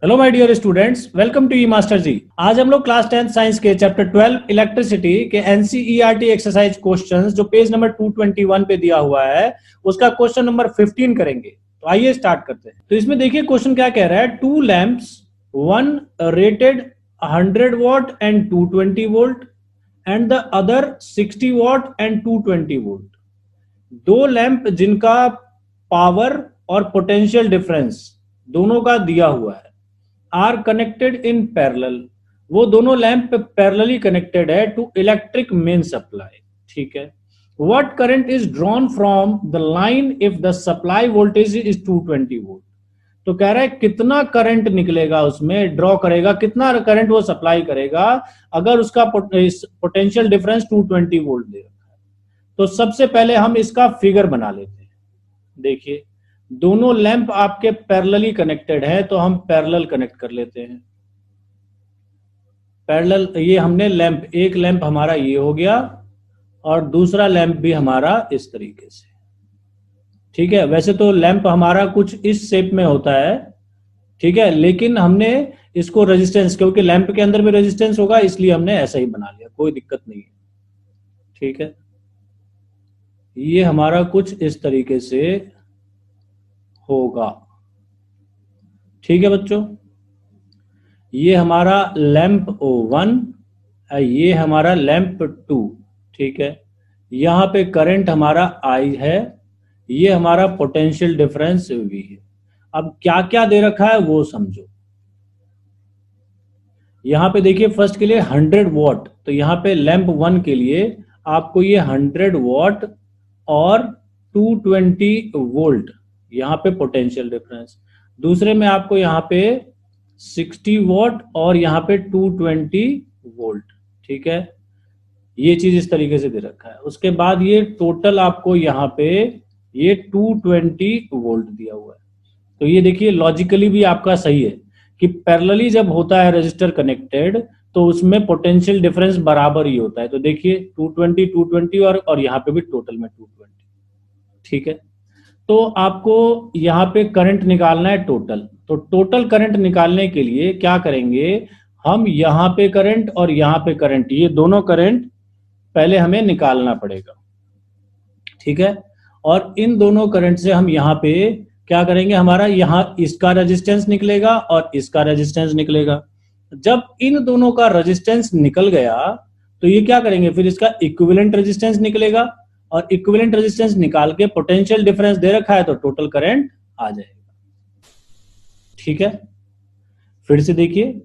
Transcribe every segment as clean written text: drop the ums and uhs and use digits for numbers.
Hello my dear students, welcome to E master ji. आज हम लोग क्लास 10 साइंस के चैप्टर 12 इलेक्ट्रिसिटी के एनसीईआरटी एक्सरसाइज क्वेश्चंस जो पेज नंबर 221 पे दिया हुआ है उसका क्वेश्चन नंबर 15 करेंगे। तो आइए स्टार्ट करते हैं। तो इसमें देखिए क्वेश्चन क्या कह रहा है। Two lamps, one rated 100 watt and 220 volt and the other 60 watt and 220 volt. दो लैंप जिनका पावर और पोटेंशियल डिफरेंस दोनों का दिया हुआ है, आर कनेक्टेड इन पैरेलल। वो दोनों लैंप पैरेलली कनेक्टेड है टू इलेक्ट्रिक मेन सप्लाई। ठीक है। What current is drawn from the line if the supply voltage is 220 volt. तो कह रहा है कितना करंट निकलेगा, उसमें ड्रॉ करेगा, कितना करंट वो सप्लाई करेगा अगर उसका पोटेंशियल डिफरेंस 220 वोल्ट दे रखा है। तो सबसे पहले हम इसका फिगर बना लेते हैं। देखिए दोनों लैंप आपके पैरेलली कनेक्टेड है तो हम पैरेलल कनेक्ट कर लेते हैं। पैरेलल, ये हमने लैंप, एक लैंप हमारा ये हो गया और दूसरा लैंप भी हमारा इस तरीके से। ठीक है। वैसे तो लैंप हमारा कुछ इस शेप में होता है, ठीक है, लेकिन हमने इसको रेजिस्टेंस, क्योंकि लैंप के अंदर भी रेजिस्टेंस होगा इसलिए हमने ऐसा ही बना लिया, कोई दिक्कत नहीं है। ठीक है। ये हमारा कुछ इस तरीके से होगा। ठीक है बच्चों, ये हमारा लैंप O1, ये हमारा लैंप 2। ठीक है। यहां पे करंट हमारा I है, ये हमारा पोटेंशियल डिफरेंस V है। अब क्या क्या दे रखा है वो समझो। यहां पे देखिए फर्स्ट के लिए 100 वॉट, तो यहां पे लैंप 1 के लिए आपको ये 100 वॉट और 220 वोल्ट, यहां पे पोटेंशियल डिफरेंस। दूसरे में आपको यहां पे 60 वॉट और यहाँ पे 220 वोल्ट। ठीक है। ये चीज इस तरीके से दे रखा है। उसके बाद ये टोटल आपको यहाँ पे ये 220 वोल्ट दिया हुआ है। तो ये देखिए लॉजिकली भी आपका सही है कि पैरेलली जब होता है रजिस्टर कनेक्टेड तो उसमें पोटेंशियल डिफरेंस बराबर ही होता है। तो देखिए 220 220 और यहाँ पे भी टोटल में 220। ठीक है। तो आपको यहाँ पे करंट निकालना है टोटल। तो टोटल करंट निकालने के लिए क्या करेंगे, हम यहाँ पे करंट और यहाँ पे करंट, ये दोनों करंट पहले हमें निकालना पड़ेगा। ठीक है। और इन दोनों करंट से हम यहाँ पे क्या करेंगे, हमारा यहाँ इसका रेजिस्टेंस निकलेगा और इसका रेजिस्टेंस निकलेगा। जब इन दोनों का रेजिस्टेंस निकल गया तो ये क्या करेंगे, फिर इसका इक्विवेलेंट रेजिस्टेंस निकलेगा और इक्विवेलेंट रेजिस्टेंस निकाल के पोटेंशियल डिफरेंस दे रखा है तो टोटल करंट आ जाएगा। ठीक है। फिर से देखिए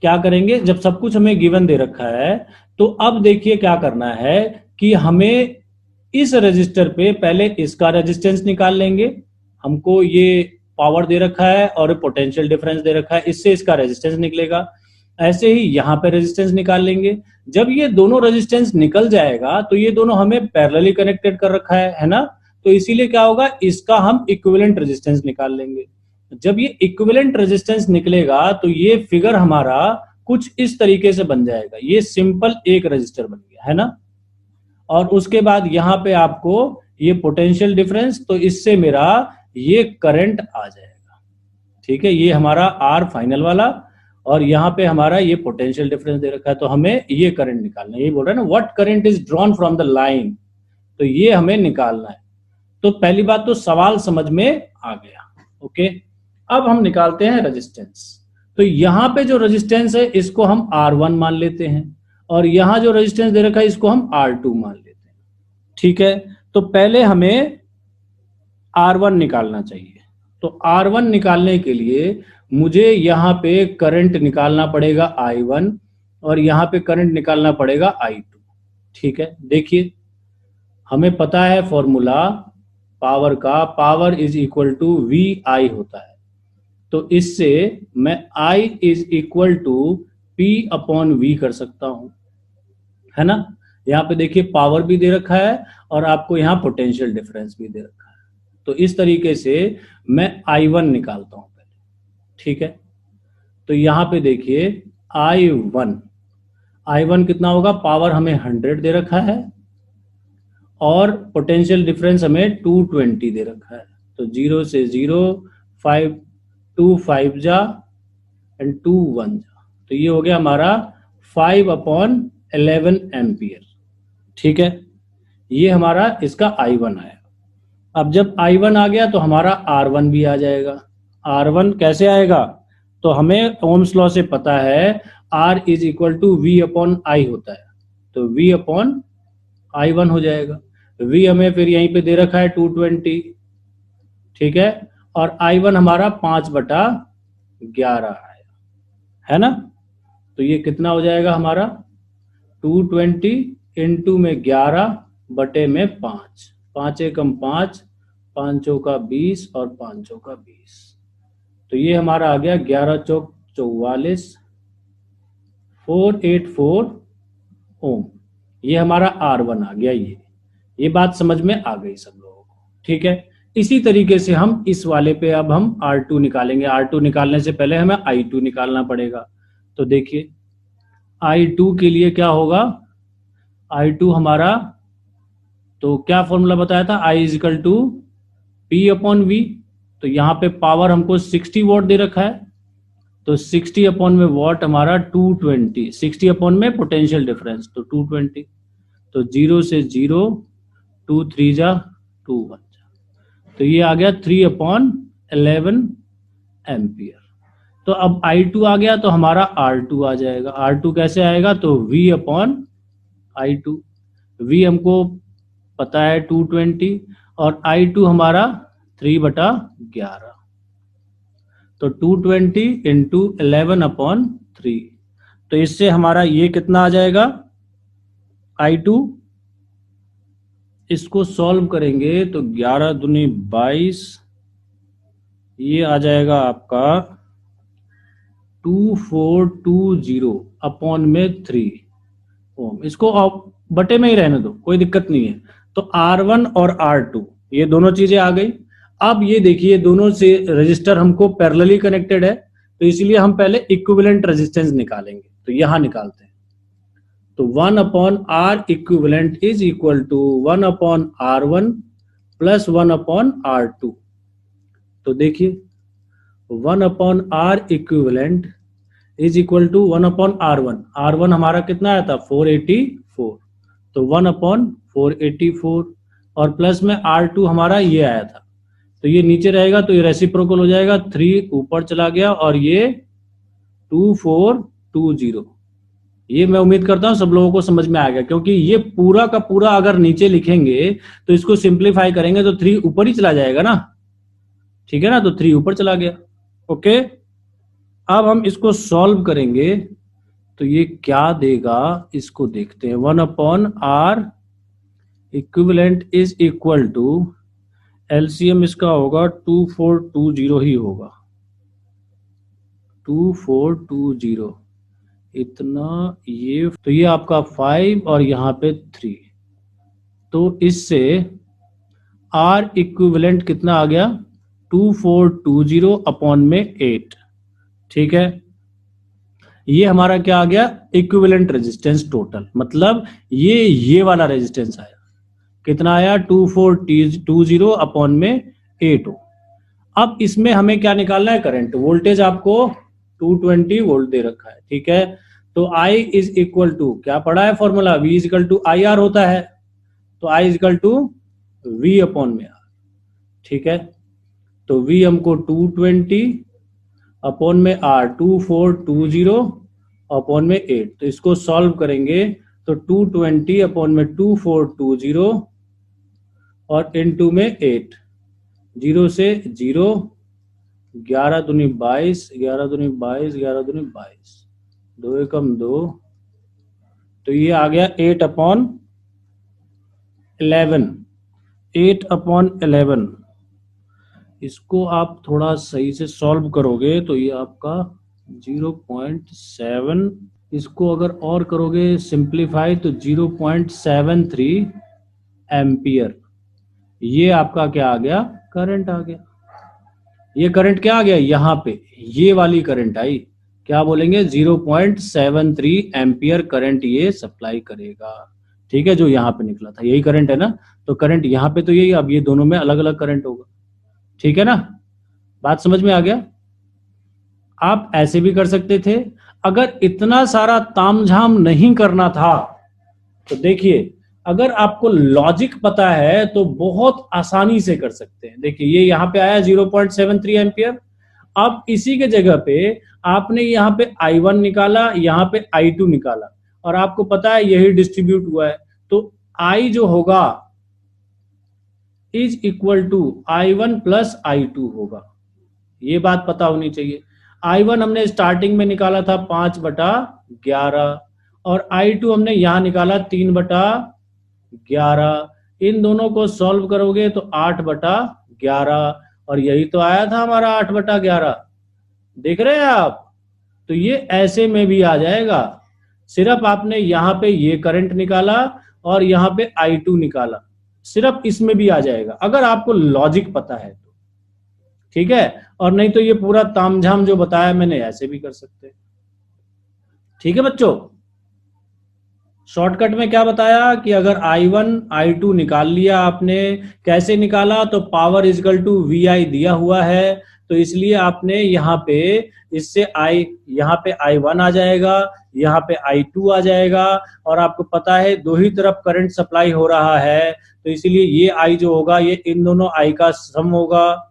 क्या करेंगे, जब सब कुछ हमें गिवन दे रखा है तो अब देखिए क्या करना है कि हमें इस रजिस्टर पे पहले इसका रेजिस्टेंस निकाल लेंगे। हमको ये पावर दे रखा है और पोटेंशियल डिफरेंस दे रखा है, इससे इसका रेजिस्टेंस निकलेगा। ऐसे ही यहाँ पे रेजिस्टेंस निकाल लेंगे। जब ये दोनों रेजिस्टेंस निकल जाएगा तो ये दोनों हमें पैरेलली कनेक्टेड कर रखा है ना, तो इसीलिए क्या होगा, इसका हम इक्विवेलेंट रेजिस्टेंस निकाल लेंगे। जब ये इक्विवेलेंट रेजिस्टेंस निकलेगा तो ये फिगर हमारा कुछ इस तरीके से बन जाएगा। ये सिंपल एक रजिस्टर बन गया है ना। और उसके बाद यहाँ पे आपको ये पोटेंशियल डिफरेंस, तो इससे मेरा ये करंट आ जाएगा। ठीक है। ये हमारा आर फाइनल वाला और यहाँ पे हमारा ये पोटेंशियल डिफरेंस दे रखा है। तो हमें ये करंट निकालना है। ये बोल रहा है ना, what current is drawn from the line, तो ये हमें निकालना है। तो पहली बात तो सवाल समझ में आ गया। ओके। अब हम निकालते हैं रेजिस्टेंस। तो यहां पे जो रेजिस्टेंस है इसको हम R1 मान लेते हैं और यहां जो रेजिस्टेंस दे रखा है इसको हम R2 मान लेते हैं। ठीक है। तो पहले हमें R1 निकालना चाहिए। तो R1 निकालने के लिए मुझे यहां पे करंट निकालना पड़ेगा I1 और यहां पे करंट निकालना पड़ेगा I2। ठीक है। देखिए हमें पता है फॉर्मूला पावर का, power is equal to VI होता है। तो इससे मैं I is equal to P upon V कर सकता हूं, है ना। यहाँ पे देखिए पावर भी दे रखा है और आपको यहाँ पोटेंशियल डिफरेंस भी दे रखा है। तो इस तरीके से मैं I1 निकालता हूं पहले। ठीक है। तो यहाँ पे देखिए I1 कितना होगा, पावर हमें 100 दे रखा है और पोटेंशियल डिफरेंस हमें 220 दे रखा है। तो 0 से 0, 5 2 5 जा एंड 2 1 तो ये हो गया हमारा 5/11 एम्पियर। ठीक है, ये हमारा इसका I1 आया। अब जब I1 आ गया तो हमारा R1 भी आ जाएगा। R1 कैसे आएगा? तो हमें ओम्स लॉ से पता है R is equal to V upon I होता है, तो V अपॉन I1 हो जाएगा। V हमें फिर यहीं पे दे रखा है 220, ठीक है, और I1 हमारा 5/11 है ना। तो ये कितना हो जाएगा हमारा 220 इंटू में 11 बटे में 5, 5 एकम 5, 5 चौका 20 और 5 चौका 20, तो ये हमारा आ गया 11 चौक 44, 484 ओम। ये हमारा R1 आ गया। ये बात समझ में आ गई सब लोगों को, ठीक है। इसी तरीके से हम इस वाले पे अब हम R2 निकालेंगे। R2 निकालने से पहले हमें I2 निकालना पड़ेगा। तो देखिए I2 के लिए क्या होगा, I2 हमारा तो क्या फॉर्मूला बताया था, I is equal to P upon V। तो यहाँ पे पावर हमको 60 वॉट दे रखा है, तो 60 अपॉन में वॉट हमारा 220, 60 अपॉन में पोटेंशियल डिफरेंस तो 220, तो 0 से 0, 2 3 जा 2 1 जा, तो ये आ गया 3/11 एम्पियर। तो अब I2 आ गया तो हमारा R2 आ जाएगा। R2 कैसे आएगा, तो V अपॉन I2। V हमको पता है 220 और I2 हमारा 3/11, तो 220 इंटू 11/3, तो इससे हमारा ये कितना आ जाएगा I2। इसको सॉल्व करेंगे तो 11 दूनी 22, ये आ जाएगा आपका 2420 अपॉन में 3 ओम। इसको आप बटे में ही रहने दो, कोई दिक्कत नहीं है। तो R1 और R2 ये दोनों चीजें आ गई। अब ये देखिए दोनों से रजिस्टर हमको पैरेलली कनेक्टेड है, तो इसलिए हम पहले इक्विवेलेंट रेजिस्टेंस निकालेंगे। तो यहां निकालते हैं, तो 1/R equivalent is equal to 1/R1 plus 1/R2। तो देखिए 1/R equivalent is equal to 1/R1। R1 हमारा कितना आया था 484, तो 1/484 और प्लस में R2 हमारा ये आया था, तो ये नीचे रहेगा तो ये रेसिप्रोकल हो जाएगा, 3 ऊपर चला गया और ये 2420। ये मैं उम्मीद करता हूं सब लोगों को समझ में आ गया, क्योंकि ये पूरा का पूरा अगर नीचे लिखेंगे तो इसको सिंप्लीफाई करेंगे तो 3 ऊपर ही चला जाएगा ना, ठीक है ना, तो 3 ऊपर चला गया। ओके, अब हम इसको सॉल्व करेंगे तो ये क्या देगा इसको देखते हैं। 1/R equivalent is equal to LCM इसका होगा 2420 ही होगा, 2420 इतना, ये तो ये आपका 5 और यहाँ पे 3, तो इससे R इक्विवेलेंट कितना आ गया 2420 अपॉन में 8, ठीक है। ये हमारा क्या आ गया इक्विवेलेंट रेजिस्टेंस टोटल, मतलब ये वाला रेजिस्टेंस आया, कितना आया 2420 अपॉन में 8 हो। अब इसमें हमें क्या निकालना है, करंट। वोल्टेज आपको 220 वोल्ट दे रखा है, ठीक है। तो I इज इक्वल टू क्या पढ़ा है formula, V is equal to IR होता है, तो I is equal to V upon में R, ठीक है। तो V हमको 220 अपॉन में R 2420 अपॉन में 8, तो इसको सॉल्व करेंगे तो 220 अपॉन में 2420 और इनटू में 8, 0 से 0, 11 दूनी 22, 11 दूनी 22, 11 दूनी 22, 2 एकम 2, तो ये आ गया 8/11, 8/11। इसको आप थोड़ा सही से सॉल्व करोगे तो ये आपका 0.7, इसको अगर और करोगे सिंप्लीफाई तो 0.73 एम्पियर, ये आपका क्या आ गया करंट आ गया। ये करंट क्या आ गया, यहाँ पे ये वाली करंट आई, क्या बोलेंगे 0.73 एम्पियर करंट ये सप्लाई करेगा, ठीक है। जो यहाँ पे निकला था यही करंट है ना, तो करंट यहाँ पे तो यही, अब ये दोनों में अलग अलग करंट होगा, ठीक है ना। बात समझ में आ गया। आप ऐसे भी कर सकते थे। अगर इतना सारा तामझाम नहीं करना था तो देखिए, अगर आपको लॉजिक पता है तो बहुत आसानी से कर सकते हैं। देखिए ये यहां पे आया 0.73 एम्पियर। अब इसी के जगह पे आपने यहाँ पे I1 निकाला, यहाँ पे I2 निकाला, और आपको पता है यही डिस्ट्रीब्यूट हुआ है, तो I जो होगा is equal to I1 plus I2 होगा। ये बात पता होनी चाहिए। I1 हमने स्टार्टिंग में निकाला था 5/11, और I2 हमने यहां निकाला 3/11। इन दोनों को सॉल्व करोगे तो 8/11, और यही तो आया था हमारा 8/11। देख रहे हैं आप? तो ये ऐसे में भी आ जाएगा। सिर्फ आपने यहां पे ये करंट निकाला और यहां पे I2 निकाला, सिर्फ इसमें भी आ जाएगा अगर आपको लॉजिक पता है तो। ठीक है, और नहीं तो ये पूरा तामझाम जो बताया मैंने ऐसे भी कर सकते हैं। ठीक है बच्चों, शॉर्टकट में क्या बताया कि अगर I1 I2 निकाल लिया आपने, कैसे निकाला, तो पावर इजकल टू VI दिया हुआ है, तो इसलिए आपने यहाँ पे इससे यहाँ पे I1 आ जाएगा, यहाँ पे I2 आ जाएगा, और आपको पता है दो ही तरफ करंट सप्लाई हो रहा है, तो इसलिए ये I जो होगा ये इन दोनों I का सम होगा,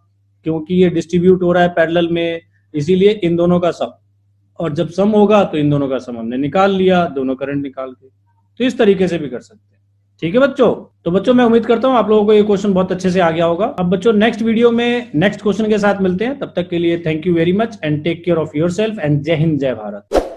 क्योंकि ये डिस्ट्रीब्यूट हो रहा है पैरेलल में, इसीलिए इन दोनों का सम। और जब सम होगा तो इन दोनों का सम हमने निकाल लिया, दोनों करंट निकाल के। तो इस तरीके से भी कर सकते हैं। ठीक है बच्चों, तो बच्चों मैं उम्मीद करता हूं आप लोगों को ये क्वेश्चन बहुत अच्छे से आ गया होगा। अब बच्चों नेक्स्ट वीडियो में नेक्स्ट क्वेश्चन के साथ मिलते हैं, तब तक के लिए thank you very much and take care of yourself and जय हिंद जय भारत।